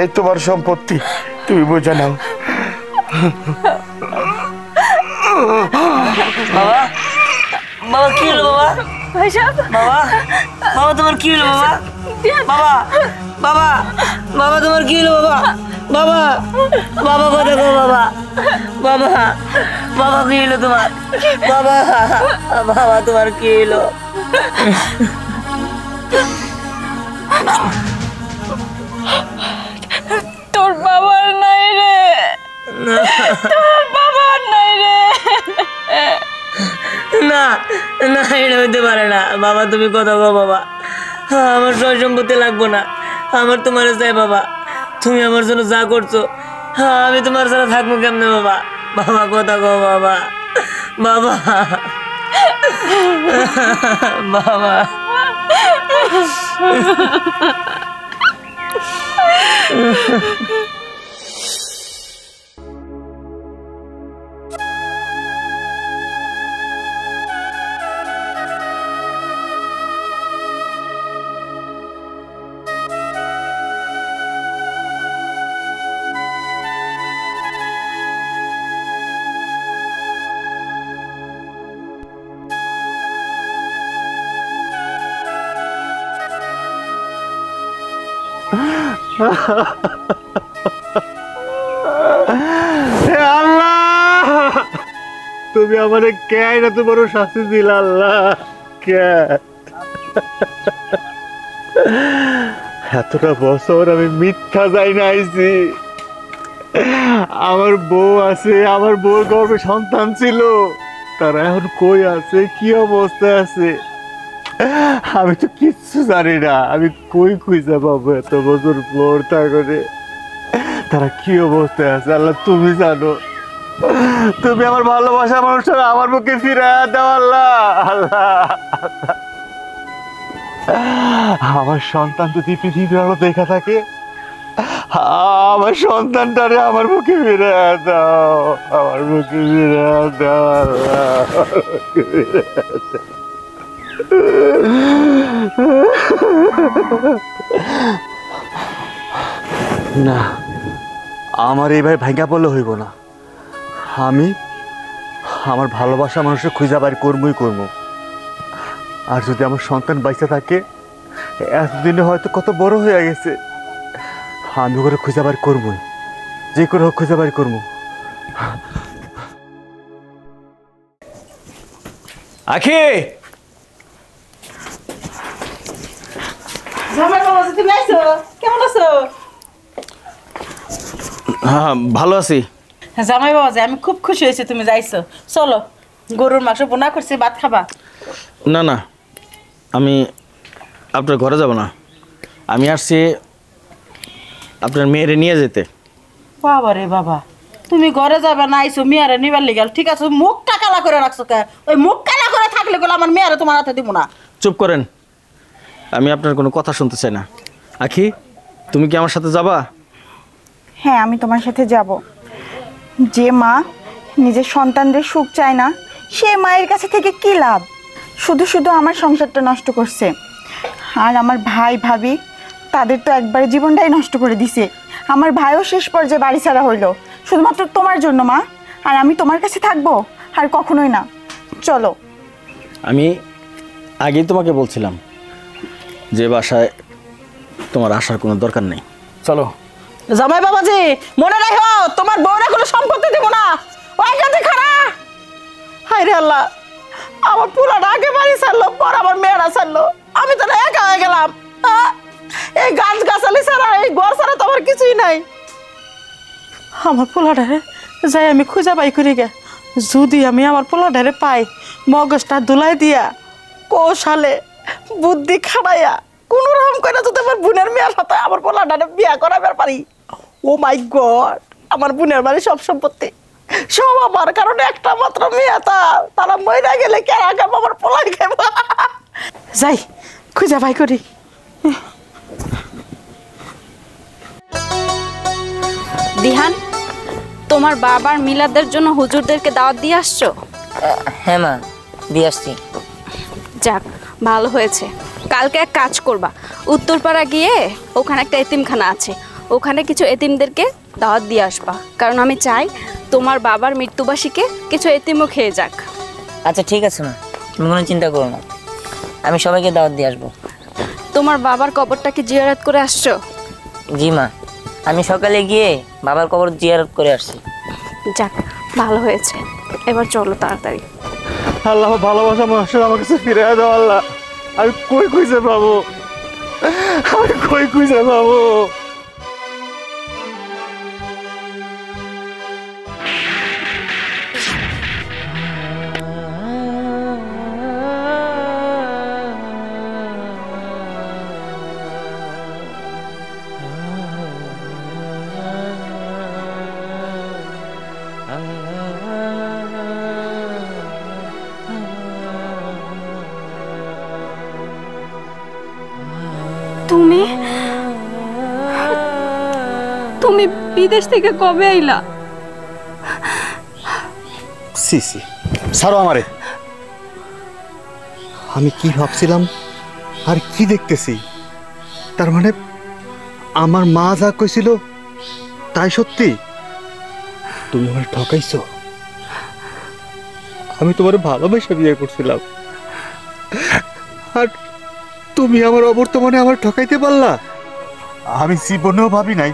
Speaker 3: এই তোমার সম্পত্তি, তুমি বুঝে নাও।
Speaker 5: বাবা, বাবা কি হলো বাবা? বাবা, বাবা তোমার কি হলো বাবা? বাবা, বাবা, বাবা তোমার কি হলো বাবা? বাবা, বাবা কথা গো বাবা। বাবা, বাবা কি হলো তোমার? বাবা, বাবা তোমার কি হলো?
Speaker 2: তোর বাবার নাই রে, তোর বাবার নাই রে।
Speaker 5: না না, এটা হইতে পারে না বাবা, তুমি কথা গো বাবা। আমার সয় সম্পত্তি লাগবো না, আমার তোমার চাই বাবা। তুমি আমার জন্য যা করছো, আমি তোমার সাথে থাকবো কেমনে বাবা? বাবা কথা গো বাবা। বাবা, বাবা।
Speaker 6: আল্লাহ, তুমি আমাদের কেন এত বড় শাস্তি দিলা আল্লাহ? এতটা বছর আমি মিথ্যা যাই না আইছি। আমার বউ আছে, আমার বউর গর্ভে সন্তান ছিল, তারা এখন কই আছে, কি অবস্থায় আছে, আমি তো কিচ্ছু জানি না। আমি কই খুঁজে পাবো এত বছর পর? তা করে তারা কি অবস্থায় আছে আল্লাহ তুমি জানো। তুমি আমার ভালোবাসা মানুষটা আমার মুখে ফিরে দাও আল্লাহ। আল্লাহ আমার সন্তান যদি পৃথিবীর আলো দেখা থাকে, আমার সন্তানটারে আমার মুখে ফিরে দাও, আমার মুখে ফিরে দাও আল্লাহ, আমার মুখে ফিরে দাও। না, আমার এইভাবে ভাঙ্গা পড়লে হইব না। আমি আমার ভালোবাসা মানুষের খুঁজা বাড়ি করবই করবো। আর যদি আমার সন্তান বাইচা থাকে, এতদিনে হয়তো কত বড় হয়ে গেছে, আমি ওকে খুঁজা বাড়ি করবই, যে করে হোক খুঁজা বাড়ি করবো।
Speaker 7: আখি,
Speaker 1: জামাই বাবা যে তুমি আইছো, কেমন আছো?
Speaker 7: হ্যাঁ ভালো আছি।
Speaker 1: জামাই বাবা যে আমি খুব খুশি হয়েছি তুমি যাইছো। চলো গরুর মাংস বোনা করছি, ভাত খাবা?
Speaker 7: না না, আমি আপনার ঘরে যাব না, আমি আসছি আপনার মেয়েরে নিয়ে যেতে।
Speaker 1: বাবা রে বাবা, তুমি ঘরে যাবে না, আইছো মেয়ারে নিবার লিগাল, ঠিক আছে মুখটা কালা করে রাখছো কে? ওই মুখ কালা করে থাকলে গেলে আমার মেয়ারে তোমার হাতে দিব না।
Speaker 7: চুপ করেন, আমি আপনার কোনো কথা শুনতে চাই না। আখি, তুমি কি আমার সাথে যাবা?
Speaker 4: হ্যাঁ, আমি তোমার সাথে যাব। যে মা নিজের সন্তানদের সুখ চায় না, সে মায়ের কাছে থেকে কি লাভ? শুধু শুধু আমার সংসারটা নষ্ট করছে। আর আমার ভাই ভাবি, তাদের তো একবারে জীবনটাই নষ্ট করে দিছে। আমার ভাইও শেষ পর্যায়ে বাড়ি ছাড়া হইলো শুধুমাত্র তোমার জন্য মা। আর আমি তোমার কাছে থাকবো? আর কখনোই না। চলো।
Speaker 7: আমি আগেই তোমাকে বলছিলাম যে বাসায় তোমার আসার কোনো দরকার নেই, চলো।
Speaker 1: জামাই বাবাজি মনে রাখো, তোমার বউরা কোনো সম্পত্তি দেবো না, ওই কাছে খারা। হায় রে আল্লাহ, আমার পুরাটা আগে বাড়ি ছাড়লো, পর আমার মেয়েরা ছাড়লো, আমি তো একা হয়ে গেলাম। এই গাছ গাছালি ছাড়া, এই ঘর ছাড়া তো আমার কিছুই নাই। আমার পোলাডারে যাই আমি খুঁজে পাই করি গে, যদি আমি আমার পোলাডারে পাই, মগজটা দুলাই দিয়া কৌশলে বুদ্ধি খাড়াইয়া কোন রকম করে যদি আমার বোনের মেয়ের সাথে আমার পোলাডারে বিয়া করাবার পারি, ও মাই গড, আমার বোনের বাড়ি সব সম্পত্তি সব আমার, কারণ একটা মাত্র মেয়ে, তারা মইরা গেলে কেরা খাবো, আমার পোলাই খাবো। যাই খুঁজে পাই করি।
Speaker 2: দিহান, তোমার বাবার মিলাদের জন্য হুজুরদেরকে দাওয়াত দিয়ে আসছো?
Speaker 5: হ্যাঁ মা, দিয়ে আসছি।
Speaker 2: যাক, ভালো হয়েছে। কালকে এক কাজ করবা, উত্তরপাড়া গিয়ে ওখানে একটা এতিমখানা আছে, ওখানে কিছু এতিমদেরকে দাওয়াত দিয়ে আসবা, কারণ আমি চাই তোমার বাবার মৃত্যুবার্ষিকীতে কিছু এতিমও খেয়ে যাক।
Speaker 5: আচ্ছা ঠিক আছে মা, তুমি কোনো চিন্তা করো না, আমি সবাইকে দাওয়াত দিয়ে আসবো।
Speaker 2: তোমার বাবার কবরটা কি জিয়ারত করে আসছো?
Speaker 5: জি মা, আমি সকালে গিয়ে বাবার কবর জিয়ারত করে আসছি।
Speaker 2: যাক, ভালো হয়েছে। এবার চলো তাড়াতাড়ি।
Speaker 6: আল্লাহ, ভালোবাসা মানুষের আমার কাছে ফিরে দাও আল্লাহ। আমি কই খুঁজে পাবো, আমি কই খুঁজে পাবো?
Speaker 2: তুমি তুমি বিদেশ থেকে কবে আইলা?
Speaker 6: সি সি, ছাড়ো আমারে। আমি কি ভাবছিলাম আর কি দেখতেছি? তার মানে আমার মা যা কইছিল তাই সত্যি? তুমি আমার ঠকাইছো। আমি তোমার ভালোবেসে বিয়ে করছিলাম, আর তুমি আমার অবর্তমানে আমার ঠকাইতে পারলা? আমি জীবনেও ভাবি নাই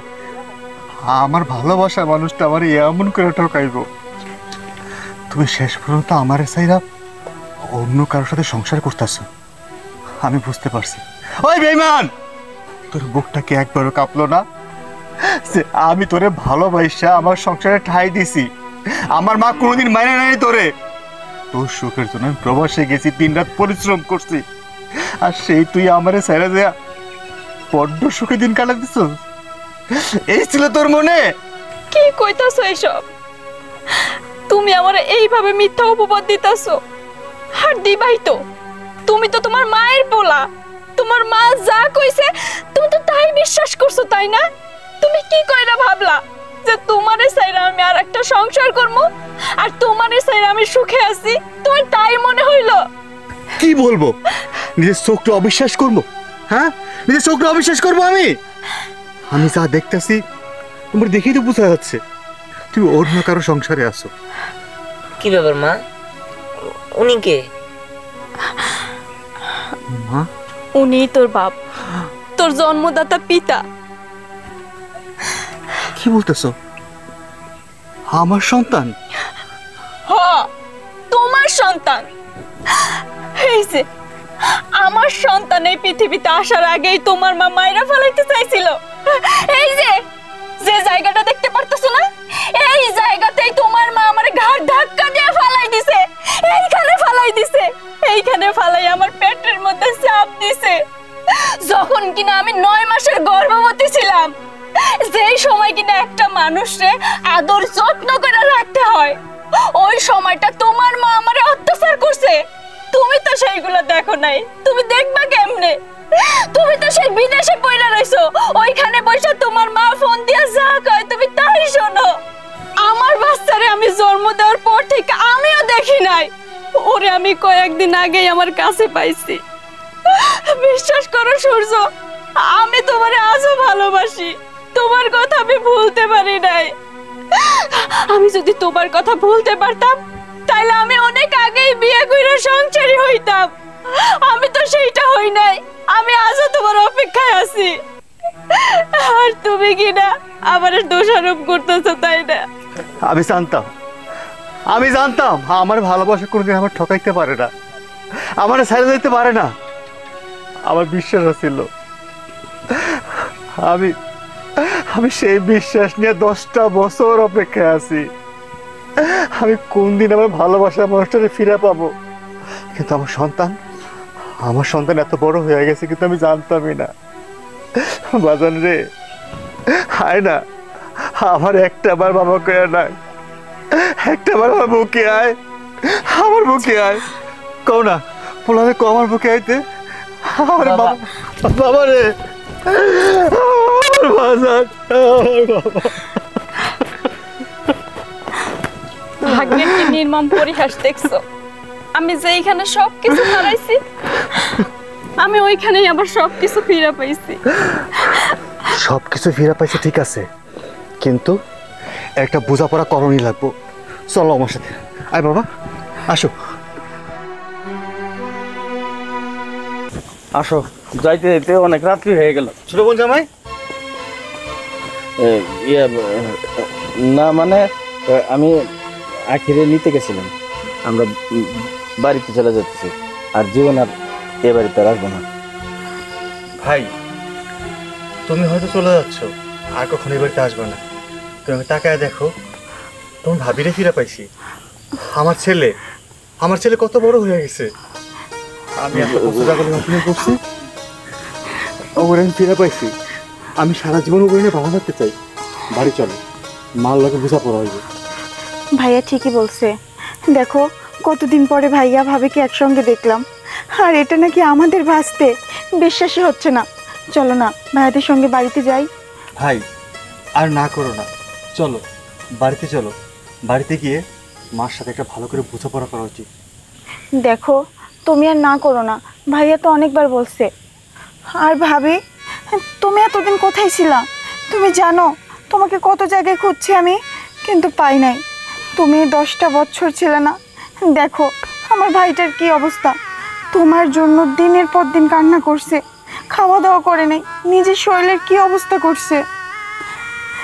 Speaker 6: আমার ভালোবাসা মানুষটা আমার এমন করে ঠকাইব। তুমি শেষ পর্যন্ত আমার চাইরা অন্য কারোর সাথে সংসার করতেছো, আমি বুঝতে পারছি। ওই বেঈমান, তোর বুকটা কি একবারও কাঁপলো না যে আমি তোরে ভালোবাসা আমার সংসারে ঠাঁই দিছি? আমার মা কোনোদিন মাইনে নেয়নি তোরে। তোর সুখের জন্য আমি প্রবাসে গেছি, দিনরাত পরিশ্রম করছি, আর সেই তুই আমারে ছেড়ে দেয়া বড্ড সুখে দিন কাটা দিছ। এই ছিল তোর মনে?
Speaker 2: কি কইতাছো এসব? তুমি আমারে এইভাবে মিথ্যা অপবাদ দিতাছো। আর দিবাই তো, তুমি তো তোমার মায়ের পোলা, তোমার তোমার মা যা কইছে তুমি তো তাই বিশ্বাস করছো, তাই না? তুমি কি কইরা ভাবলা যে তোমারে চাইরা আমি আর একটা সংসার করবো, আর তোমারে চাইরা আমি সুখে আছি? তোমার তাই মনে হইলো?
Speaker 6: কি বলবো, নিজের চোখটা অবিশ্বাস করবো? হ্যাঁ, নিজের চোখটা অবিশ্বাস করবো? আমি যা দেখতেছি তোমার দেখেই তো বোঝা যাচ্ছে তুমি অন্য কারো সংসারে আছো।
Speaker 5: কি ব্যাপার মা, উনি কে?
Speaker 6: মা,
Speaker 2: উনি তোর বাপ, তোর জন্মদাতা পিতা।
Speaker 6: কি বলতেছো? আমার সন্তান?
Speaker 2: হ, তোমার সন্তান। এই যে আমার সন্তান এই পৃথিবীতে আসার আগেই তোমার মা মাইরা ফেলাইতে চাইছিল। এই যে যে জায়গাটা দেখতে পারতেছো না, এই জায়গাতেই তোমার মা আমারে ঘাড় ধাক্কা দিয়ে ফালাই দিছে। এইখানে ফালাই দিছে, এইখানে ফালাই আমার পেটের মধ্যে চাপ দিছে। যখন কিনা আমি 9 মাসের গর্ভবতী ছিলাম, যেই সময় কিনা একটা মানুষরে আদর যত্ন করে রাখতে হয়, ওই সময়টা তোমার মা আমারে অত্যাচার করছে। তুমি তো সেইগুলো দেখো নাই, তুমি দেখবা কেমনে? তুমি তো সেই বিদেশে পয়রা রইছো, ওইখানে বসে তোমার মা ফোন দিয়া যা কয় তুমি তাই শোনো। আমার বাচ্চারে আমি জন্ম দেওয়ার পর থেকে আমিও দেখি নাই। ওরে আমি কয়েকদিন আগেই আমার কাছে পাইছি। বিশ্বাস করো সূর্য, আমি তোমারে আজও ভালোবাসি। তোমার কথা আমি ভুলতে পারি নাই। আমি যদি তোমার কথা ভুলতে পারতাম, তাইলে আমি অনেক আগেই বিয়ে করে সংসারী হইতাম। আমি তো সেইটা হই নাই, আমি আজও তোমার অপেক্ষায় আছি। আর তুমি কি না আমার দোষারোপ করতেছো, তাই না?
Speaker 6: আমি জানতাম আমার ভালোবাসা কোনোদিন আমার ঠকাইতে পারে না, আমার ছেড়ে দিতে পারে না। আমার বিশ্বাস ছিল, আমি সেই বিশ্বাস নিয়ে 10টা বছর অপেক্ষায় আছি। আমি কোন দিন আমার ভালোবাসার মানুষটাকে ফিরে পাবো। কিন্তু আমার সন্তান এত বড় হয়ে গেছে, কিন্তু আমি জানতামই না। বাজান রে, আয় না, আমার একটাবার বাবা কয়া নাই, একটাবার আমার বুকে আয়, আমার বুকে আয়। কও না, পোলারে কও আমার বুকে আইতে। আমার বাবা রে, আমার বাজান, আমার বাবা।
Speaker 2: ভাগ্যের কি নির্মম পরিহাস দেখছো? আমি যেইখানে সবকিছু হারাইছি, আমি ওইখানেই আবার সবকিছু ফিরে পাইছি।
Speaker 6: সবকিছু ফিরে পাইছে ঠিক আছে, কিন্তু একটা বোঝাপড়া করণই লাগবো। চলো আমার সাথে, আয় বাবা, আসো
Speaker 7: আসো, যাইতে যাইতে অনেক রাত্রি হয়ে গেল।
Speaker 6: ছোট বোন জামাই,
Speaker 7: না মানে আমি আখিরে নিতে গেছিলাম, আমরা বাড়িতে চলে যাচ্ছি, আর জীবন আর এ বাড়িতে আসবো না।
Speaker 6: ভাই তুমি হয়তো চলে যাচ্ছ, আর কখনো এই বাড়িতে আসবে না। তুমি তাকায় দেখো, তোমার ভাবিরে ফিরে পাইছি। আমার ছেলে কত বড় হয়ে গেছে। আমি এত বছর আগে অভিনয় করছি, ওরে আমি ফিরে পাইছি। আমি সারা জীবন ওরে নিয়ে ভালো থাকতে চাই। বাড়ি চলো, মার লোকে বোঝা পড়া হইবে।
Speaker 4: ভাইয়া ঠিকই বলছে। দেখো কতদিন পরে ভাইয়া ভাবিকে একসঙ্গে দেখলাম, আর এটা নাকি আমাদের ভাসতে বিশ্বাসই হচ্ছে না। চলো না ভাইয়াদের সঙ্গে বাড়িতে যাই।
Speaker 6: ভাই আর না করো না, চলো বাড়িতে চলো। বাড়িতে গিয়ে মার সাথে একটা ভালো করে বোঝাপড়া করা উচিত।
Speaker 4: দেখো তুমি আর না করো না, ভাইয়া তো অনেকবার বলছে। আর ভাবি, তুমি এতদিন কোথায় ছিলা? তুমি জানো তোমাকে কত জায়গায় খুঁজছি আমি, কিন্তু পাই নাই। তুমি 10টা বছর ছিলে না। দেখো আমার ভাইটার কি অবস্থা, তোমার জন্য দিনের পর দিন কান্না করছে, খাওয়া দাওয়া করে নাই, নিজের শরীরের কি অবস্থা করছে।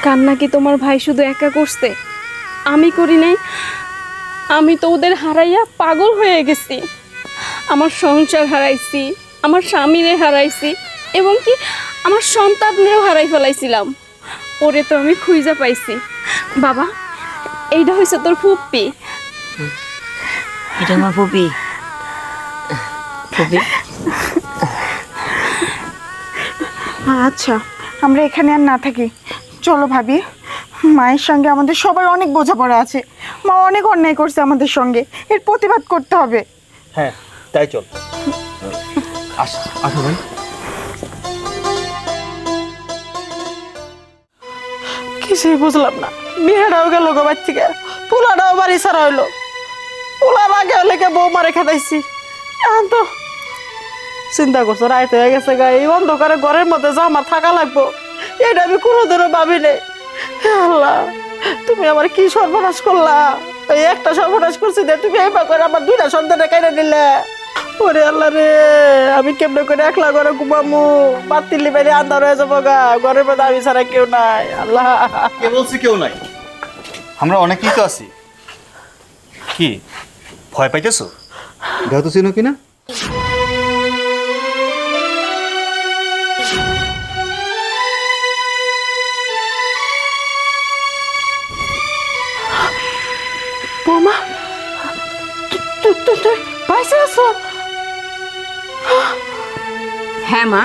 Speaker 2: কান্না কি তোমার ভাই শুধু একা করছে? আমি করি নাই? আমি তো ওদের হারাইয়া পাগল হয়ে গেছি। আমার সংসার হারাইছি, আমার স্বামীরে হারাইছি, এবং কি আমার সন্তানেরও হারাই ফেলাইছিলাম। ওরে তো আমি খুঁজা পাইছি। বাবা, এইটা হয়েছে তোর ফুপ্পি।
Speaker 5: এটা আমার ফুপি। ফুপি,
Speaker 4: আচ্ছা আমরা এখানে আর না থাকি, চলো ভাবি। মায়ের সঙ্গে আমাদের সবার অনেক বোঝাপড়া আছে। মা অনেক অন্যায় করছে আমাদের সঙ্গে, এর প্রতিবাদ করতে হবে।
Speaker 6: হ্যাঁ তাই চল। আসো ভাই,
Speaker 1: কিছুই বুঝলাম না। বিয়েটাও গেল গো বাড়ি থেকে, পোলাটাও বাড়ি ছাড়া হইলো। পোলার আগে হলে কে বউ মারে খেতাইছি। এখন তো চিন্তা করছো রাইতে হয়ে গেছে গা, এই অন্ধকারে ঘরের মধ্যে যে আমার থাকা লাগবো এটা আমি কোনোদিনও ভাবি নাই। আল্লাহ, তুমি আমার কি সর্বনাশ করলা! এই একটা সর্বনাশ করছি যে তুমি এইবার করে আমার দুইটা সন্তানে কেটে দিলে। ওরে আল্লাহ রে, আমি কেমনে করে একলা ঘরে ঘুমামু? বাতিলি বাইরে আন্ধার হয়ে যাবো গা, ঘরের মধ্যে আমি ছাড়া কেউ নাই। আল্লাহ,
Speaker 6: কে বলছে কেউ নাই? আমরা অনেকেই তো আছি। কি ভয় পাইতেছো? দেখো তো চিনো কিনা।
Speaker 1: বৌমা, তুই পাইছে আছো?
Speaker 2: হ্যাঁ মা,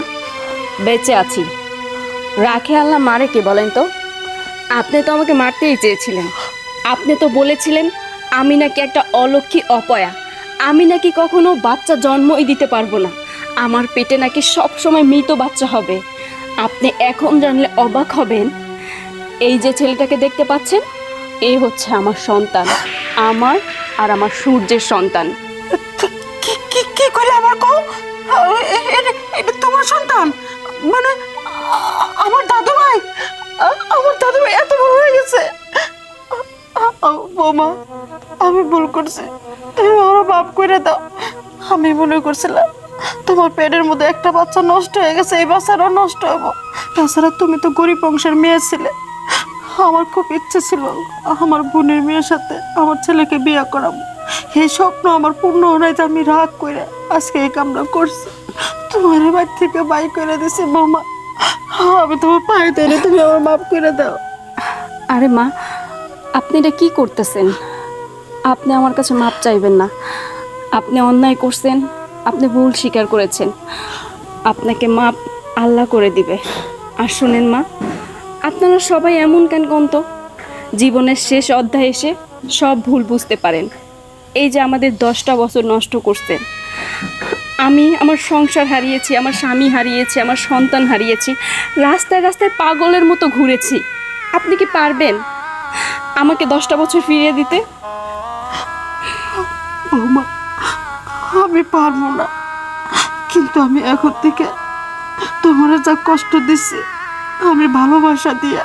Speaker 2: বেঁচে আছি। রাখে আল্লাহ মারে কে বলেন তো? আপনি তো আমাকে মারতেই চেয়েছিলেন। আপনি তো বলেছিলেন আমি নাকি একটা অলক্ষী অপয়া, আমি নাকি কখনো বাচ্চা জন্মই দিতে পারবো না, আমার পেটে নাকি সব সময় মৃত বাচ্চা হবে। আপনি এখন জানলে অবাক হবেন, এই যে ছেলেটাকে দেখতে পাচ্ছেন এই হচ্ছে আমার সন্তান, আমার আর আমার সূর্যের সন্তান।
Speaker 1: কি করে আমার কো? এটা তোমার সন্তান? মানে আমার দাদু ভাই, আমার দাদু ভাই এত বড় হয়ে গেছে? বৌমা, আমি ভুল করছি, তুমি আমার মাফ করে দাও। আমি মনে করছিলাম তোমার পেটের মধ্যে একটা বাচ্চা নষ্ট হয়ে গেছে, এই বাচ্চাটাও নষ্ট হবো। তাছাড়া তুমি তো গরিব বংশের মেয়ে ছিলে। আমার খুব ইচ্ছে ছিল আমার বোনের মেয়ের সাথে আমার ছেলেকে বিয়ে করাবো। এই স্বপ্ন আমার পূর্ণ হইতে আমি রাগ করে আজকে এই কামটা করছি। তোমার বাড়ি থেকে বাই করে দিছি বৌমা। আমি তোমার পায়ে ধরে, তুমি আমার মাফ করে দাও।
Speaker 2: আরে মা, আপনি এটা কি করতেছেন? আপনি আমার কাছে মাপ চাইবেন না। আপনি অন্যায় করছেন, আপনি ভুল স্বীকার করেছেন, আপনাকে মাপ আল্লাহ করে দিবে। আর শোনেন মা, আপনারা সবাই এমন কেন কন্ত? জীবনের শেষ অধ্যায়ে এসে সব ভুল বুঝতে পারেন। এই যে আমাদের 10টা বছর নষ্ট করছেন, আমি আমার সংসার হারিয়েছি, আমার স্বামী হারিয়েছি, আমার সন্তান হারিয়েছি, রাস্তায় রাস্তায় পাগলের মতো ঘুরেছি। আপনি কি পারবেন আমাকে 10টা বছর ফিরিয়ে দিতে?
Speaker 1: বৌমা, আমি পারবো না, কিন্তু আমি এখন থেকে তোমার যা কষ্ট দিচ্ছি আমি ভালোবাসা দিয়ে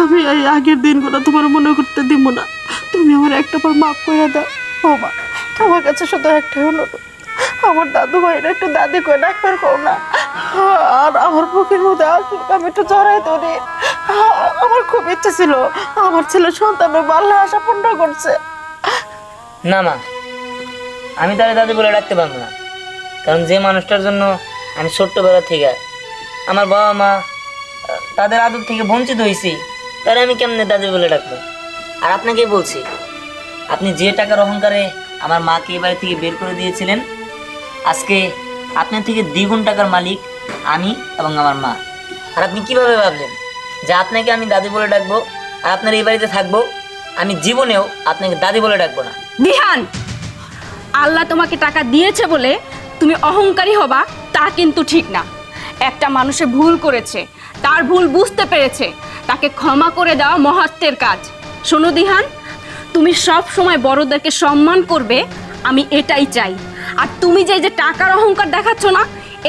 Speaker 1: আমি এই আগের দিনগুলো তোমার মনে করতে দিব না। তুমি আমার একটা বার মাফ করে দাও বৌমা। তোমার কাছে শুধু একটাই অনুরোধ, আমার দাদু ভাইয়ের একটু দাদি করে ডাকবার কও না। আর আমার বুকের মধ্যে আসুক, আমি একটু জড়াই ধরি। আমার খুব ইচ্ছে ছিল আমার ছেলে সন্তান আল্লাহ আশা পূর্ণ করছে।
Speaker 5: না মা, আমি তাহলে দাদি বলে ডাকতে পারবো না, কারণ যে মানুষটার জন্য আমি ছোট্টবেলা থেকে আমার বাবা মা তাদের আদর থেকে বঞ্চিত হয়েছি, তাহলে আমি কেমনে দাদি বলে ডাকবো? আর আপনাকেই বলছি, আপনি যে টাকার অহংকারে আমার মাকে এ বাড়ি থেকে বের করে দিয়েছিলেন, আজকে আপনার থেকে দ্বিগুণ টাকার মালিক আমি এবং আমার মা। আর আপনি কিভাবে ভাবলেন যে আপনাকে আমি দাদি বলে ডাকবো আর আপনার এই বাড়িতে থাকবো? আমি জীবনেও আপনাকে দাদি বলে ডাকবো না।
Speaker 2: দিহান, আল্লাহ তোমাকে টাকা দিয়েছে বলে তুমি অহংকারী হবা তা কিন্তু ঠিক না। একটা মানুষে ভুল করেছে, তার ভুল বুঝতে পেরেছে, তাকে ক্ষমা করে দেওয়া মহত্বের কাজ। শোনো দিহান, তুমি সব সময় বড়দেরকে সম্মান করবে, আমি এটাই চাই। আর তুমি যে টাকার অহংকার দেখাচ্ছ না,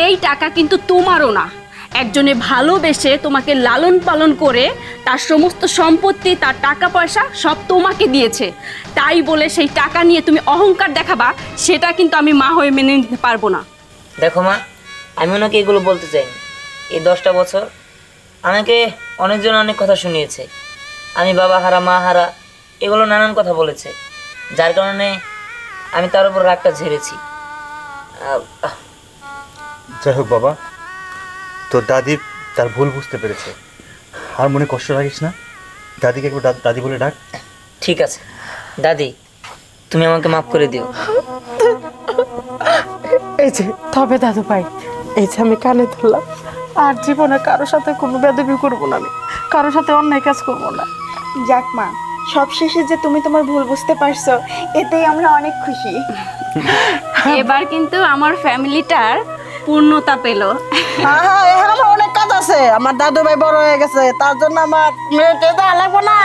Speaker 2: এই টাকা কিন্তু তোমারও না। একজনে ভালোবেসে তোমাকে লালন পালন করে তার সমস্ত সম্পত্তি, তার টাকা পয়সা সব তোমাকে দিয়েছে, তাই বলে সেই টাকা নিয়ে তুমি অহংকার দেখাবা, সেটা কিন্তু আমি মা হয়ে মেনে নিতে পারবো না।
Speaker 5: দেখো মা, আমি ওনাকে এগুলো বলতে চাইনি। এই 10টা বছর আমাকে অনেকজন অনেক কথা শুনিয়েছে, আমি বাবা হারা মা হারা এগুলো নানান কথা বলেছে, যার কারণে আমি তার উপর রাগটা ঝেড়েছি।
Speaker 6: যাই হোক বাবা, তোর দাদি তার ভুল বুঝতে পেরেছে, আর মনে কষ্ট রাখিস না। দাদিকে একবার দাদি বলে ডাক।
Speaker 5: ঠিক আছে দাদি, তুমি আমাকে মাফ করে দিও।
Speaker 1: এই যে তবে দাদু ভাই, এই যে আমি কানে ধরলাম, আর জীবনে কারোর সাথে কোনো বেদবি করবো না, আমি কারোর সাথে অন্যায় কাজ করবো না।
Speaker 4: যাক মা, সব শেষে যে তুমি তোমার ভুল বুঝতে পারছো, এতেই আমরা অনেক খুশি।
Speaker 2: এবার কিন্তু আমার ফ্যামিলিটার পূর্ণতা পেল।
Speaker 1: হ্যাঁ, আমার অনেক কাজ আছে। আছে, আমার দাদু ভাই বড় হয়ে গেছে, তার জন্য আমার মেয়েকে দেওয়া লাগবো না।